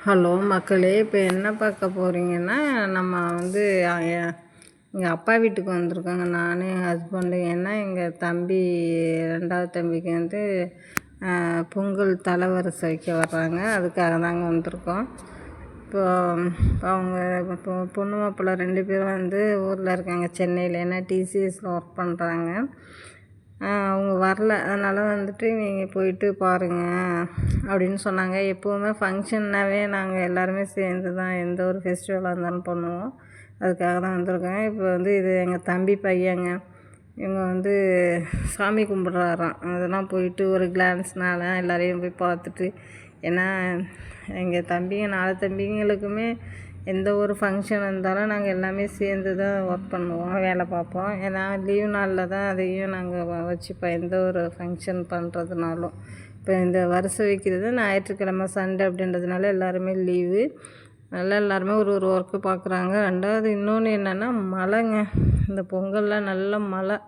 Hello மக்களே, இப்போ என்ன பார்க்க போகிறீங்கன்னா, நம்ம வந்து எங்கள் அப்பா வீட்டுக்கு வந்திருக்கோங்க. நான் என் ஹஸ்பண்டு. ஏன்னா எங்கள் தம்பி 2வது தம்பிக்கு வந்து பொங்கல் தலைவரிசை வைக்க வர்றாங்க. அதுக்காக தாங்க வந்திருக்கோம். இப்போ அவங்க இப்போ பொண்ணு மாப்பிள்ளை 2 பேரும் வந்து ஊரில் இருக்காங்க, சென்னையில். ஏன்னா டிசிஎஸில் ஒர்க் பண்ணுறாங்க. அவங்க வரல, அதனால் வந்துட்டு நீங்கள் போயிட்டு பாருங்கள் அப்படின்னு சொன்னாங்க. எப்போவுமே ஃபங்க்ஷன்னாவே நாங்கள் எல்லாருமே சேர்ந்து தான் எந்த ஒரு ஃபெஸ்டிவலாக இருந்தாலும் பண்ணுவோம். அதுக்காக தான் வந்திருக்கோம். இப்போ வந்து இது எங்கள் தம்பி பையங்க. இவங்க வந்து சாமி கும்பிட்றாராம். அதெல்லாம் போயிட்டு ஒரு கிளான்ஸ்னால எல்லோரையும் போய் பார்த்துட்டு, ஏன்னா எங்கள் தம்பிங்க 4 தம்பிங்களுக்குமே எந்த ஒரு ஃபங்க்ஷன் இருந்தாலும் நாங்கள் எல்லாமே சேர்ந்து தான் ஒர்க் பண்ணுவோம், வேலை பார்ப்போம். ஏன்னா லீவ் நாளில் தான் அதையும் நாங்கள் வச்சுப்போம், எந்த ஒரு ஃபங்க்ஷன் பண்ணுறதுனாலும். இப்போ இந்த வருஷம் வைக்கிறது ஞாயிற்றுக்கிழமை சண்டே அப்படின்றதுனால எல்லாருமே லீவு. நல்லா எல்லாருமே ஒரு ஒரு ஒர்க்கு பார்க்குறாங்க. 2வது இன்னொன்று என்னென்னா மழைங்க. இந்த பொங்கலில் நல்ல மழை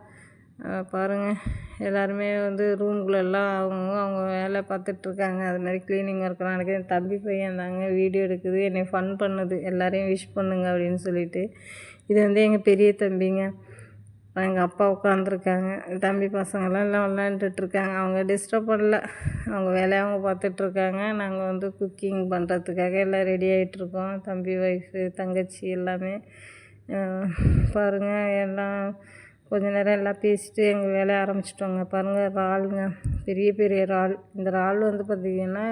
பாருங்கள். எல்லாருமே வந்து ரூம்குள்ளெல்லாம் அவங்க வேலை பார்த்துட்ருக்காங்க. அதுமாதிரி க்ளீனிங் ஒர்க்கெலாம் எனக்கு என் தம்பி பையன் தாங்க வீடியோ எடுக்குது, என்னை ஃபன் பண்ணுது, எல்லோரையும் விஷ் பண்ணுங்க அப்படின்னு சொல்லிட்டு. இது வந்து எங்கள் பெரிய தம்பிங்க. எங்கள் அப்பா உட்காந்துருக்காங்க. தம்பி பசங்கள்லாம் எல்லாம் விளாண்டுட்ருக்காங்க. அவங்க டிஸ்டர்ப் பண்ணல, அவங்க வேலையை அவங்க பார்த்துட்ருக்காங்க. நாங்கள் வந்து குக்கிங் பண்ணுறதுக்காக எல்லாம் ரெடி ஆகிட்ருக்கோம். தம்பி ஒய்ஃபு, தங்கச்சி எல்லாமே பாருங்கள். எல்லாம் கொஞ்ச நேரம் எல்லாம் பேசிட்டு எங்கள் வேலையை ஆரம்பிச்சிட்டோங்க. பாருங்கள், இறாலுங்க, பெரிய பெரிய இறால். இந்த இறால் வந்து பார்த்திங்கன்னா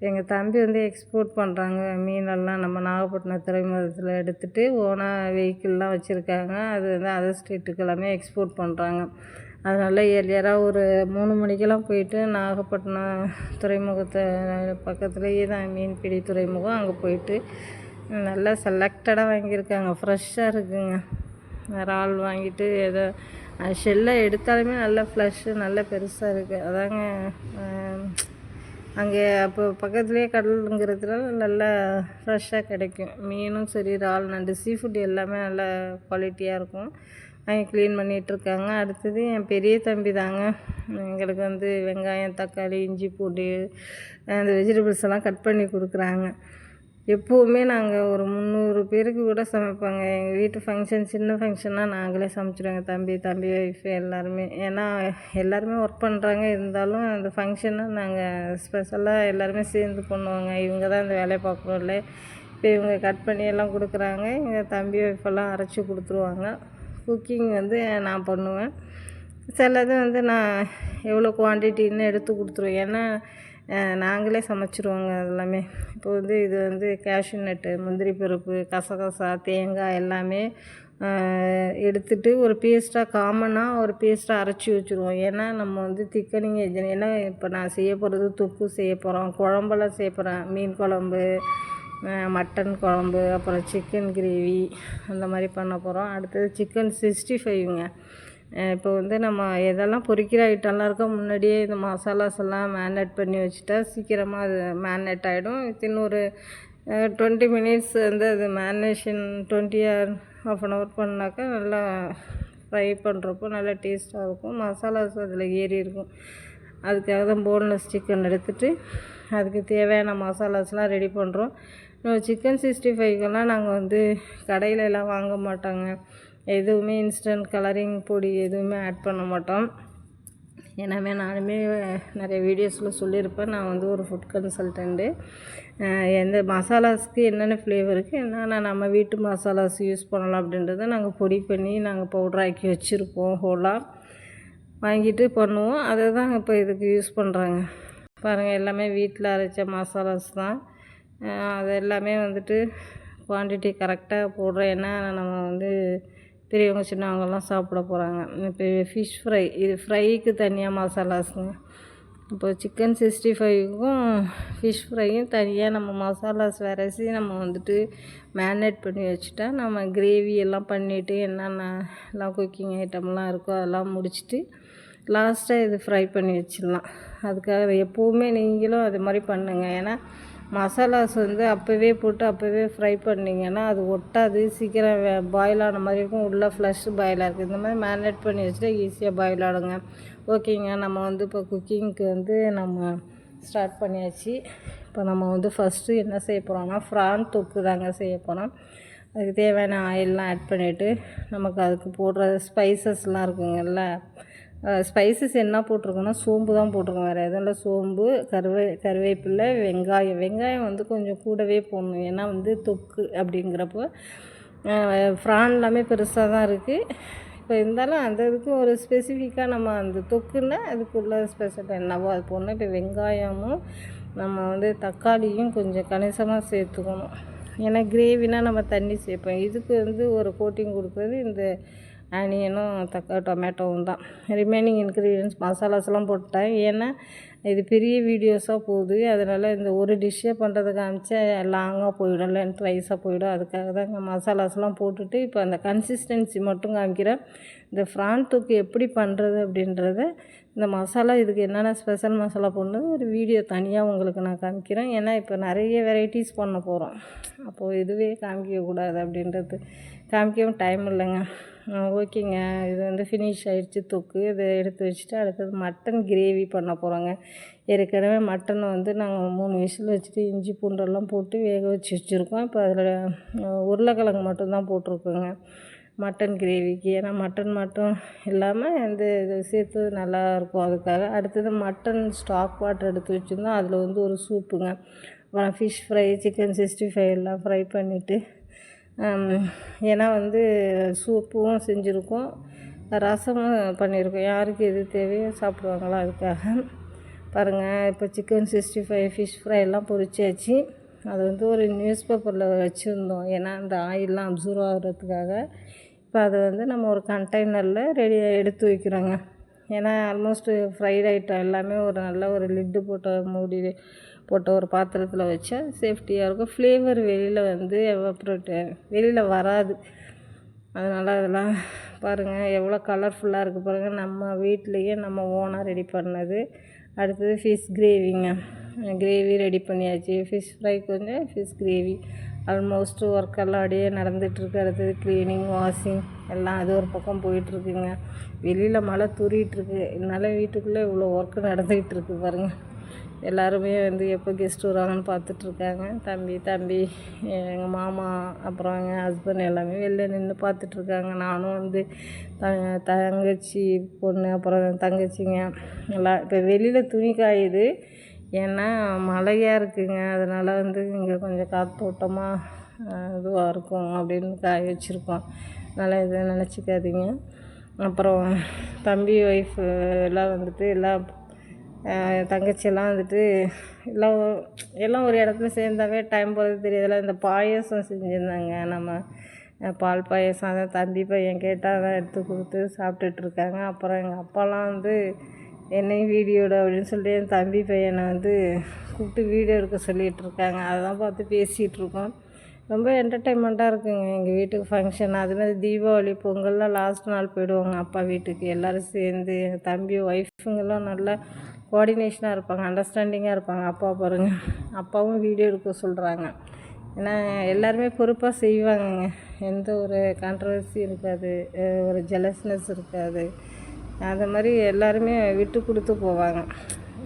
எங்கள் தம்பி வந்து எக்ஸ்போர்ட் பண்ணுறாங்க மீனெல்லாம். நம்ம நாகப்பட்டினம் துறைமுகத்தில் எடுத்துகிட்டு ஓனாக வெஹிக்கிள்லாம் வச்சுருக்காங்க. அது வந்து அதர் ஸ்டேட்டுக்கு எல்லாமே எக்ஸ்போர்ட் பண்ணுறாங்க. அதனால் ஏர்லியராக ஒரு 3 மணிக்கெல்லாம் போயிட்டு நாகப்பட்டினம் துறைமுகத்தை பக்கத்துலேயே தான் மீன்பிடி துறைமுகம், அங்கே போயிட்டு நல்லா செலக்டடாக வாங்கியிருக்காங்க. ஃப்ரெஷ்ஷாக இருக்குதுங்க. இறால் வாங்கிட்டு ஏதோ ஷெல்லை எடுத்தாலுமே நல்லா ஃப்ளஷ்ஷு நல்லா பெருசாக இருக்குது. அதாங்க அங்கே அப்போ பக்கத்துலேயே கடலுங்கிறதுனால நல்லா ஃப்ரெஷ்ஷாக கிடைக்கும். மீனும் சரி, இறால், நண்டு, சீ ஃபுட் எல்லாமே நல்லா குவாலிட்டியாக இருக்கும். அவங்க க்ளீன் பண்ணிகிட்ருக்காங்க. அடுத்தது என் பெரிய தம்பி தாங்க. எங்களுக்கு வந்து வெங்காயம், தக்காளி, இஞ்சி, பூண்டு, அந்த வெஜிடபிள்ஸ் எல்லாம் கட் பண்ணி கொடுக்குறாங்க. எப்போவுமே நாங்கள் ஒரு 300 பேருக்கு கூட சமைப்பாங்க. எங்கள் வீட்டு ஃபங்க்ஷன், சின்ன ஃபங்க்ஷன்னாக நாங்களே சமைச்சிடுவோங்க. தம்பி ஒய்ஃபு எல்லாருமே. ஏன்னா எல்லாருமே ஒர்க் பண்ணுறாங்க. இருந்தாலும் அந்த ஃபங்க்ஷன்னா நாங்கள் ஸ்பெஷலாக எல்லாருமே சேர்ந்து பண்ணுவாங்க. இவங்க தான் இந்த வேலையை பார்க்குறோம்ல. இப்போ இவங்க கட் பண்ணி எல்லாம் கொடுக்குறாங்க. எங்கள் தம்பி ஒய்ஃபெல்லாம் அரைச்சி கொடுத்துருவாங்க. குக்கிங் வந்து நான் பண்ணுவேன். சிலது வந்து நான் எவ்வளோ குவான்டிட்டின்னு எடுத்து கொடுத்துருவேன். ஏன்னா நாங்களே சமைச்சிருவோங்க எல்லாமே. இப்போ வந்து இது வந்து கேஷ்யூ நட்டு, முந்திரி பருப்பு, கசகசா, தேங்காய் எல்லாமே எடுத்துகிட்டு ஒரு பேஸ்ட்டாக காமனாக ஒரு பேஸ்ட்டாக அரைச்சி வச்சுருவோம். ஏன்னா நம்ம வந்து திக்கனிங் ஏஜென்ட். ஏன்னா இப்போ நான் செய்ய போகிறது தொக்கு செய்ய போகிறோம், குழம்பெல்லாம் செய்ய போகிறேன். மீன் குழம்பு, மட்டன் குழம்பு, அப்புறம் சிக்கன் கிரேவி அந்த மாதிரி பண்ண போகிறோம். அடுத்தது சிக்கன் 65ங்க. இப்போ வந்து நம்ம எதெல்லாம் பொரிக்கிற ஐட்டம்லாம் இருக்கோ முன்னாடியே இந்த மசாலாஸ் எல்லாம் மேரினேட் பண்ணி வச்சுட்டா சீக்கிரமாக அது மேரினேட் ஆகிடும். வித்தின் ஒரு 20 மினிட்ஸ் வந்து அது மேரினேஷன் 20 ஆர் ½ அன் ஹவர் பண்ணாக்கா நல்லா ஃப்ரை பண்ணுறப்போ நல்லா டேஸ்ட்டாக இருக்கும். மசாலாஸ் அதில் ஏறி இருக்கும். அதுக்காக தான் போன்லெஸ் சிக்கன் எடுத்துகிட்டு அதுக்கு தேவையான மசாலாஸ்லாம் ரெடி பண்ணுறோம். சிக்கன் 65க்கெல்லாம் நாங்கள் வந்து கடையிலலாம் வாங்க மாட்டோங்க. எதுவுமே இன்ஸ்டன்ட் கலரிங் பொடி எதுவுமே ஆட் பண்ண மாட்டோம். எனவே நானுமே நிறைய வீடியோஸில் சொல்லியிருப்பேன், நான் வந்து ஒரு ஃபுட் கன்சல்டண்ட்டு. எந்த மசாலாஸ்க்கு என்னென்ன ஃப்ளேவருக்கு என்னென்ன நம்ம வீட்டு மசாலாஸ் யூஸ் பண்ணலாம் அப்படின்றத நாங்கள் பொடி பண்ணி நாங்கள் பவுட்ராக்கி வச்சுருப்போம். ஹோலாக வாங்கிட்டு பண்ணுவோம். அதை தான் இப்போ இதுக்கு யூஸ் பண்ணுறாங்க. பாருங்கள், எல்லாமே வீட்டில் அரைச்ச மசாலாஸ் தான். அது எல்லாமே வந்துட்டு குவான்டிட்டி கரெக்டாக போடுறோம். ஏன்னா நம்ம வந்து பெரியவங்க சின்னவங்கெல்லாம் சாப்பிட போகிறாங்க. இப்போ ஃபிஷ் ஃப்ரை, இது ஃப்ரைக்கு தனியாக மசாலாஸுங்க. இப்போ சிக்கன் 65க்கும் ஃபிஷ் ஃப்ரையும் தனியாக நம்ம மசாலாஸ் வரைச்சி நம்ம வந்துட்டு மேரினேட் பண்ணி வச்சுட்டா நம்ம கிரேவி எல்லாம் பண்ணிவிட்டு என்னென்ன எல்லாம் குக்கிங் ஐட்டம்லாம் இருக்கோ அதெல்லாம் முடிச்சுட்டு லாஸ்ட்டாக இது ஃப்ரை பண்ணி வச்சிடலாம். அதுக்காக எப்போவுமே நீங்களும் அது மாதிரி பண்ணுங்கள். ஏன்னா மசாலாஸ் வந்து அப்போவே போட்டு அப்போவே ஃப்ரை பண்ணிங்கன்னா அது ஒட்டாது, சீக்கிரம் பாயில் ஆன மாதிரி இருக்கும். உள்ளே ஃப்ளஷ் பாயில் இருக்குது. இந்த மாதிரி மேரினேட் பண்ணி வச்சுட்டா ஈஸியாக பாயில் ஆகிடுங்க. ஓகேங்க, நம்ம வந்து இப்போ குக்கிங்க்கு வந்து நம்ம ஸ்டார்ட் பண்ணியாச்சு. இப்போ நம்ம வந்து ஃபஸ்ட்டு என்ன செய்ய போகிறோம்னா ஃப்ரான் தொக்கு தாங்க செய்ய போகிறோம். அதுக்கு தேவையான ஆயிலெலாம் ஆட் பண்ணிவிட்டு நமக்கு அதுக்கு போடுற ஸ்பைசஸ்லாம் இருக்குங்கள்ல, ஸ்பைசஸ் என்ன போட்டிருக்கோன்னா சோம்பு தான் போட்டிருக்கோம், வேறு எதுவும் இல்லை. சோம்பு, கருவேப்பிலை, வெங்காயம் வந்து கொஞ்சம் கூடவே போடணும். ஏன்னா வந்து தொக்கு அப்படிங்கிறப்போ ஃப்ரான் எல்லாமே பெருசாக தான் இருக்குது. இப்போ இருந்தாலும் அந்த இதுக்கு ஒரு ஸ்பெசிஃபிக்காக நம்ம அந்த தொக்குன்னா அதுக்குள்ள ஸ்பெஷல் என்னவோ அது போடணும். இப்போ வெங்காயமும் நம்ம வந்து தக்காளியும் கொஞ்சம் கணிசமாக சேர்த்துக்கணும். ஏன்னா கிரேவினா நம்ம தண்ணி சேர்ப்போம். இதுக்கு வந்து ஒரு கோட்டிங் கொடுக்குறது இந்த ஆனியனும் டொமேட்டோவும் தான். ரிமைனிங் இன்க்ரீடியன்ஸ் மசாலாஸ்லாம் போட்டேன். ஏன்னா இது பெரிய வீடியோஸாக போகுது, அதனால் இந்த ஒரு டிஷ்ஷே பண்ணுறது காமிச்சா லாங்காக போயிடும், லென்த் வைஸாக போயிடும். அதுக்காக தான் இங்கே மசாலாஸ்லாம் போட்டுட்டு இப்போ அந்த கன்சிஸ்டன்சி மட்டும் காமிக்கிறேன். இந்த ஃப்ரான் தொக்கு எப்படி பண்ணுறது அப்படின்றத, இந்த மசாலா இதுக்கு என்னென்ன ஸ்பெஷல் மசாலா போடணும் ஒரு வீடியோ தனியாக உங்களுக்கு நான் காமிக்கிறேன். ஏன்னா இப்போ நிறைய வெரைட்டிஸ் பண்ண போகிறோம், அப்போது இதுவே காமிக்கக்கூடாது அப்படின்றது, காமிக்கவும் டைம் இல்லைங்க. ஓகேங்க, இது வந்து ஃபினிஷ் ஆகிடுச்சு தொக்கு. இதை எடுத்து வச்சுட்டு அடுத்தது மட்டன் கிரேவி பண்ண போகிறோங்க. ஏற்கனவே மட்டனை வந்து நாங்கள் 3 விசில் வச்சுட்டு இஞ்சி பூண்டெல்லாம் போட்டு வேக வச்சு வச்சுருக்கோம். இப்போ அதில் உருளைக்கிழங்கு மட்டும்தான் போட்டிருக்கோங்க மட்டன் கிரேவிக்கு. ஏன்னா மட்டன் மட்டும் இல்லாமல் இந்த இது சேர்த்து நல்லாயிருக்கும், அதுக்காக. அடுத்தது மட்டன் ஸ்டாக் வாட்டர் எடுத்து வச்சுருந்தோம், அதில் வந்து ஒரு சூப்புங்க. அப்புறம் ஃபிஷ் ஃப்ரை, சிக்கன் 65 எல்லாம் ஃப்ரை பண்ணிவிட்டு, ஏன்னா வந்து சூப்பும் செஞ்சுருக்கோம், ரசமும் பண்ணியிருக்கோம். யாருக்கு எது தேவையோ சாப்பிடுவாங்களோ அதுக்காக. பாருங்கள், இப்போ சிக்கன் 65 ஃபிஷ் ஃப்ரை எல்லாம் பொரிச்சாச்சு. அது வந்து ஒரு நியூஸ் பேப்பரில் வச்சுருந்தோம், ஏன்னா அந்த ஆயிலெலாம் அப்சர்வ் ஆகிறதுக்காக. இப்போ அதை வந்து நம்ம ஒரு கண்டெய்னரில் ரெடியாக எடுத்து வைக்கிறோங்க. ஏன்னா ஆல்மோஸ்ட்டு ஃப்ரைட் ஐட்டம் எல்லாமே ஒரு நல்ல ஒரு லிட்டு போட்ட ஒரு பாத்திரத்தில் வச்சா சேஃப்டியாக இருக்கும். ஃப்ளேவர் வெளியில் வந்து வெளியில் வராது. அதனால் அதெல்லாம் பாருங்கள் எவ்வளோ கலர்ஃபுல்லாக இருக்குது பாருங்கள், நம்ம வீட்லேயே நம்ம ஓனாக ரெடி பண்ணது. அடுத்தது ஃபிஷ் கிரேவிங்க. கிரேவி ரெடி பண்ணியாச்சு. ஃபிஷ் ஃப்ரை கொஞ்சம், ஃபிஷ் கிரேவி ஆல்மோஸ்ட் ஒர்க்கெல்லாம் அப்படியே நடந்துகிட்ருக்கு. அடுத்தது க்ளீனிங், வாஷிங் எல்லாம் அது ஒரு பக்கம் போயிட்டுருக்குங்க. வெளியில் மழை தூறிகிட்ருக்கு, இதனால் வீட்டுக்குள்ளே இவ்வளோ ஒர்க்கு நடந்துக்கிட்டு இருக்குது பாருங்கள். எல்லாருமே வந்து எப்போ கெஸ்ட் வருவாங்கன்னு பார்த்துட்ருக்காங்க. தம்பி எங்கள் மாமா அப்புறம் எங்கள் ஹஸ்பண்ட் எல்லாமே வெளில நின்று பார்த்துட்ருக்காங்க. நானும் வந்து தங்கச்சி பொண்ணு அப்புறம் தங்கச்சிங்க எல்லாம் இப்போ வெளியில் துணி காயுது. ஏன்னா மழையாக இருக்குதுங்க, அதனால் வந்து இங்கே கொஞ்சம் காற்றோட்டமாக இதுவாக இருக்கும் அப்படின்னு காய வச்சுருக்கோம். அதனால் இதை நினச்சிக்காதீங்க. அப்புறம் தம்பி ஒய்ஃபு எல்லாம் வந்துட்டு எல்லாம் தங்கச்சியெல்லாம் வந்துட்டு எல்லாம் ஒரு இடத்துல சேர்ந்தாவே டைம் போகிறது தெரியாதுல. இந்த பாயசம் செஞ்சுருந்தாங்க, நம்ம பால் பாயசம். அதை தம்பி பையன் கேட்டால் அதை எடுத்து கொடுத்து சாப்பிட்டுட்ருக்காங்க. அப்புறம் எங்கள் அப்பாலாம் வந்து என்னையும் வீடியோட அப்படின்னு சொல்லிட்டு என் தம்பி பையனை வந்து கூப்பிட்டு வீடியோ எடுக்க சொல்லிகிட்ருக்காங்க. அதை தான் பார்த்து பேசிகிட்ருக்கோம். ரொம்ப என்டர்டெயின்மெண்ட்டாக இருக்குங்க எங்கள் வீட்டுக்கு ஃபங்க்ஷன். அதுமாதிரி தீபாவளி, பொங்கல்லாம் லாஸ்ட் நாள் போயிடுவாங்க அப்பா வீட்டுக்கு. எல்லோரும் சேர்ந்து எங்கள் தம்பி ஒய்ஃபுங்கெல்லாம் நல்லா கோஆர்டினேஷனாக இருப்பாங்க, அண்டர்ஸ்டாண்டிங்காக இருப்பாங்க. அப்பா பாருங்கள், அப்பாவும் வீடியோ எடுக்க சொல்கிறாங்க. ஏன்னா எல்லாருமே பொறுப்பாக செய்வாங்கங்க, எந்த ஒரு கான்ட்ரவர்சி இருக்காது, ஒரு ஜெலஸ்னஸ் இருக்காது. அந்த மாதிரி எல்லாருமே விட்டு கொடுத்து போவாங்க.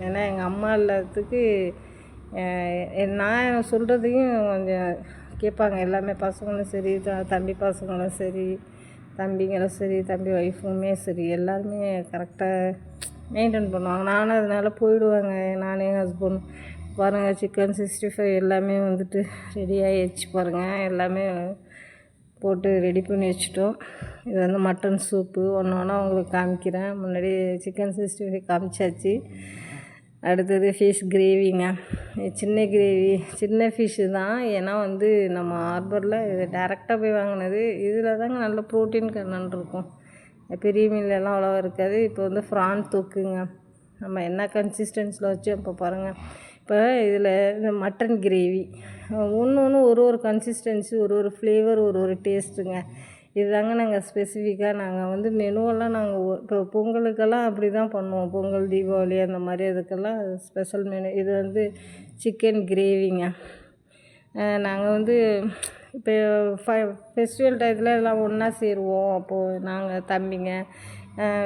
ஏன்னா எங்கள் அம்மா இல்லாததுக்கு நான் சொல்கிறதையும் கொஞ்சம் கேட்பாங்க. எல்லாமே பசங்களும் சரி, தம்பி பசங்களும் சரி, தம்பிங்களும் சரி, தம்பி ஒய்ஃபுமே சரி, எல்லாருமே கரெக்டாக மெயின்டைன் பண்ணுவாங்க. நானும் அதனால் போயிடுவாங்க. நானே ஹஸ்பண்ட் பாருங்கள், சிக்கன் 65 எல்லாமே வந்துட்டு ரெடி ஆகிடுச்சு பாருங்கள். எல்லாமே போட்டு ரெடி பண்ணி வச்சுட்டோம். இது வந்து மட்டன் சூப்பு ஒன்று ஒன்றா உங்களுக்கு காமிக்கிறேன். முன்னாடி சிக்கன் 65 காமிச்சாச்சு. அடுத்தது ஃபிஷ் கிரேவிங்க. சின்ன கிரேவி, சின்ன ஃபிஷ்ஷு தான். ஏன்னா வந்து நம்ம ஹார்பரில் இது டேரெக்டாக போய் வாங்கினது. இதில் தாங்க நல்ல ப்ரோட்டீன் கண்டென்ட் இருக்கும், பெரிய மீன்லாம் அவ்வளோவா இருக்காது. இப்போ வந்து ஃப்ரான் தொக்குங்க. நம்ம என்ன கன்சிஸ்டன்ஸில் வச்சோம் இப்போ பாருங்கள். இப்போ இதில் இந்த மட்டன் கிரேவி ஒன்று ஒரு கன்சிஸ்டன்சி, ஒரு ஃப்ளேவர், ஒரு டேஸ்ட்டுங்க. இதுதாங்க நாங்கள் ஸ்பெசிஃபிக்காக நாங்கள் வந்து மெனுவெல்லாம் நாங்கள் இப்போ பொங்கலுக்கெல்லாம் அப்படி தான் பண்ணுவோம். பொங்கல், தீபாவளி அந்த மாதிரி அதுக்கெல்லாம் ஸ்பெஷல் மெனு. இது வந்து சிக்கன் கிரேவிங்க. நாங்கள் வந்து இப்போ ஃபெஸ்டிவல் டயத்தில் எல்லாம் ஒன்றா சேருவோம். அப்போது நாங்கள் தம்பிங்க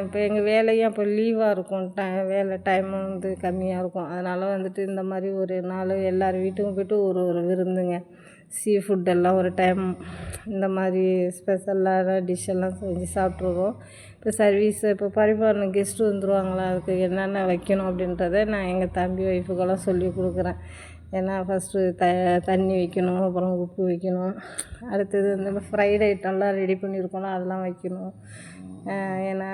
இப்போ எங்கள் வேலையும் அப்போ லீவாக இருக்கும், வேலை டைமும் வந்து கம்மியாக இருக்கும். அதனால் வந்துட்டு இந்த மாதிரி ஒரு நாள் எல்லார் வீட்டுக்கும் போய்ட்டு ஒரு ஒரு விருந்துங்க, சீ ஃபுட்டெல்லாம் ஒரு டைம் இந்த மாதிரி ஸ்பெஷலான டிஷ்ஷெல்லாம் செஞ்சு சாப்பிட்ருவோம். இப்போ சர்வீஸ் இப்போ பரிமாறணும், கெஸ்ட்டு வந்துடுவாங்களா, அதுக்கு என்னென்ன வைக்கணும் அப்படின்றத நான் எங்கள் தம்பி ஒய்ஃபுக்கெல்லாம் சொல்லி கொடுக்குறேன். ஏன்னா ஃபஸ்ட்டு தண்ணி வைக்கணும், அப்புறம் உப்பு வைக்கணும், அடுத்தது இந்த ஃப்ரைட் ஐட்டம்லாம் ரெடி பண்ணியிருக்கோம்ல அதெல்லாம் வைக்கணும். ஏன்னா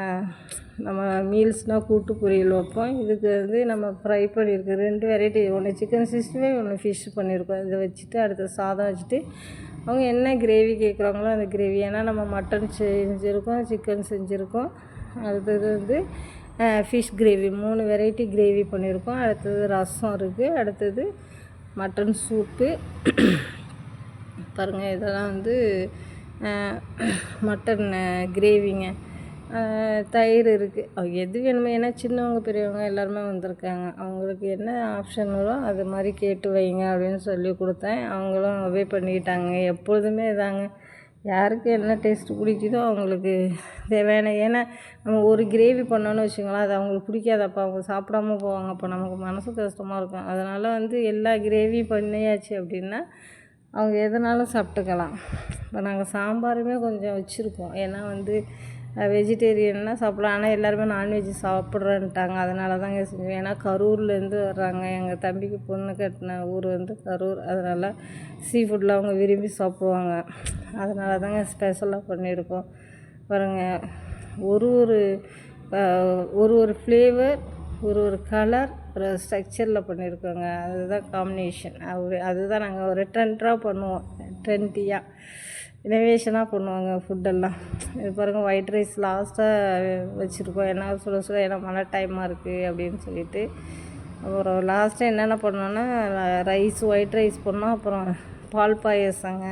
நம்ம மீல்ஸ்னால் கூட்டு பொரியல் வைப்போம், இதுக்கு வந்து நம்ம ஃப்ரை பண்ணியிருக்கோம் 2 வெரைட்டி, ஒன்று சிக்கன் 65, ஒன்று ஃபிஷ் பண்ணியிருக்கோம். இதை வச்சுட்டு அடுத்து சாதம் வச்சுட்டு அவங்க என்ன கிரேவி கேட்குறாங்களோ அந்த கிரேவி, ஏன்னா நம்ம மட்டன் செஞ்சுருக்கோம், சிக்கன் செஞ்சுருக்கோம், அடுத்தது வந்து ஃபிஷ் கிரேவி 3 வெரைட்டி கிரேவி பண்ணியிருக்கோம். அடுத்தது ரசம் இருக்குது, அடுத்தது மட்டன் சூப்பு பாருங்கள். இதெல்லாம் வந்து மட்டன் கிரேவிங்க, தயிர் இருக்குது. எது வேணுமோ, ஏன்னா சின்னவங்க பெரியவங்க எல்லாருமே வந்திருக்காங்க, அவங்களுக்கு என்ன ஆப்ஷன் வரும் அது மாதிரி கேட்டு வைங்க அப்படின்னு சொல்லி கொடுத்தேன். அவங்களும் ஒபே பண்ணிக்கிட்டாங்க. எப்பொழுதுமே இதாங்க, யாருக்கு என்ன டேஸ்ட்டு பிடிக்குதோ அவங்களுக்கு தேவையான, ஏன்னா நம்ம ஒரு கிரேவி பண்ணோன்னு வச்சுக்கோங்களேன், அது அவங்களுக்கு பிடிக்காதப்போ அவங்க சாப்பிடாம போவாங்க, அப்போ நமக்கு மனசு கஷ்டமாக இருக்கும். அதனால் வந்து எல்லா கிரேவியும் பண்ணியாச்சு அப்படின்னா அவங்க எதுனாலும் சாப்பிட்டுக்கலாம். இப்போ நாங்கள் சாம்பாருமே கொஞ்சம் வச்சுருக்கோம், ஏன்னா வந்து வெஜிடேரியன்னா சாப்பிட்லாம், ஆனால் எல்லாருமே நான்வெஜ் சாப்பிட்றேன்ட்டாங்க. அதனால தாங்க செஞ்சோம். ஏன்னா கரூர்லேருந்து வர்றாங்க, எங்கள் தம்பிக்கு பொண்ணு கட்டின ஊர் வந்து கரூர், அதனால் சீ ஃபுட்டில் அவங்க விரும்பி சாப்பிடுவாங்க. அதனால தாங்க ஸ்பெஷலாக பண்ணியிருக்கோம். பாருங்கள், ஒரு ஒரு ஃப்ளேவர், ஒரு கலர், ஒரு ஸ்ட்ரக்சரில் பண்ணியிருக்கோங்க. அதுதான் காம்பினேஷன். அதுதான் நாங்கள் ஒரு ட்ரெண்டாக பண்ணுவோம், ட்ரெண்டியாக இனோவேஷனாக பண்ணுவாங்க ஃபுட்டெல்லாம். இது பாருங்கள், ஒயிட் ரைஸ் லாஸ்ட்டாக வச்சுருக்கோம், ஏன்னா சுட ஏன்னா மழை டைமாக இருக்குது அப்படின்னு சொல்லிட்டு. அப்புறம் லாஸ்ட்டாக என்னென்ன பண்ணோன்னா ஒயிட் ரைஸ் பண்ணோம், அப்புறம் பால் பாயசங்க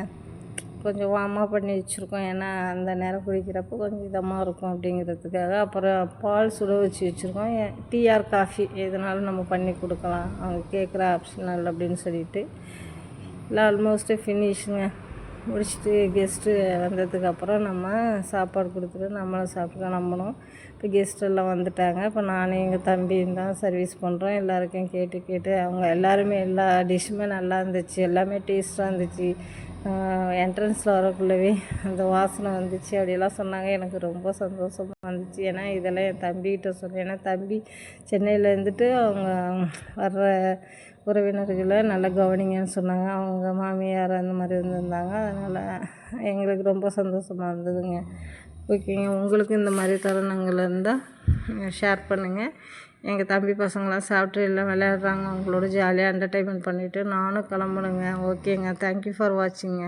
கொஞ்சம் வார்மாக பண்ணி வச்சுருக்கோம், ஏன்னா அந்த நேரம் குடிக்கிறப்போ கொஞ்சம் இதமாக இருக்கும் அப்படிங்கிறதுக்காக. அப்புறம் பால் சுட வச்சு வச்சுருக்கோம், டீ ஆர் காஃபி எதுனாலும் நம்ம பண்ணி கொடுக்கலாம், அவங்க கேட்குற ஆப்ஷனல் அப்படின்னு சொல்லிட்டு. இல்லை ஆல்மோஸ்ட்டு ஃபினிஷுங்க. முடிச்சுட்டு கெஸ்ட்டு வந்ததுக்கப்புறம் நம்ம சாப்பாடு கொடுத்துட்டு நம்மளும் சாப்பிட்டு நம்பணும். இப்போ கெஸ்ட்டெல்லாம் வந்துட்டாங்க. இப்போ நானும் எங்கள் தம்பியும் தான் சர்வீஸ் பண்ணுறோம். எல்லாருக்கும் கேட்டு அவங்க எல்லாருமே எல்லா டிஷ்ஷுமே நல்லா இருந்துச்சு, எல்லாமே டேஸ்ட்டாக இருந்துச்சு. என்ட்ரன்ஸில் வரக்குள்ளவே அந்த வாசனை வந்துச்சு அப்படிலாம் சொன்னாங்க. எனக்கு ரொம்ப சந்தோஷமாக இருந்துச்சு. ஏன்னா இதெல்லாம் என் தம்பிக்கிட்ட சொன்னேன், ஏன்னா தம்பி சென்னையில் இருந்துட்டு அவங்க வர்ற உறவினர்களை நல்லா கவனிங்கன்னு சொன்னாங்க. அவங்க மாமியார் அந்த மாதிரி இருந்திருந்தாங்க. அதனால் எங்களுக்கு ரொம்ப சந்தோஷமாக இருந்ததுங்க. ஓகேங்க, உங்களுக்கு இந்த மாதிரி தருணங்கள் இருந்தால் ஷேர் பண்ணுங்கள். எங்கள் தம்பி பசங்களாம் சாப்பிட்டு எல்லாம் விளையாடுறாங்க, அவங்களோட ஜாலியாக என்டர்டெயின்மெண்ட் பண்ணிவிட்டு நானும் கிளம்பணுங்க. ஓகேங்க, தேங்க்யூ ஃபார் வாட்சிங்க.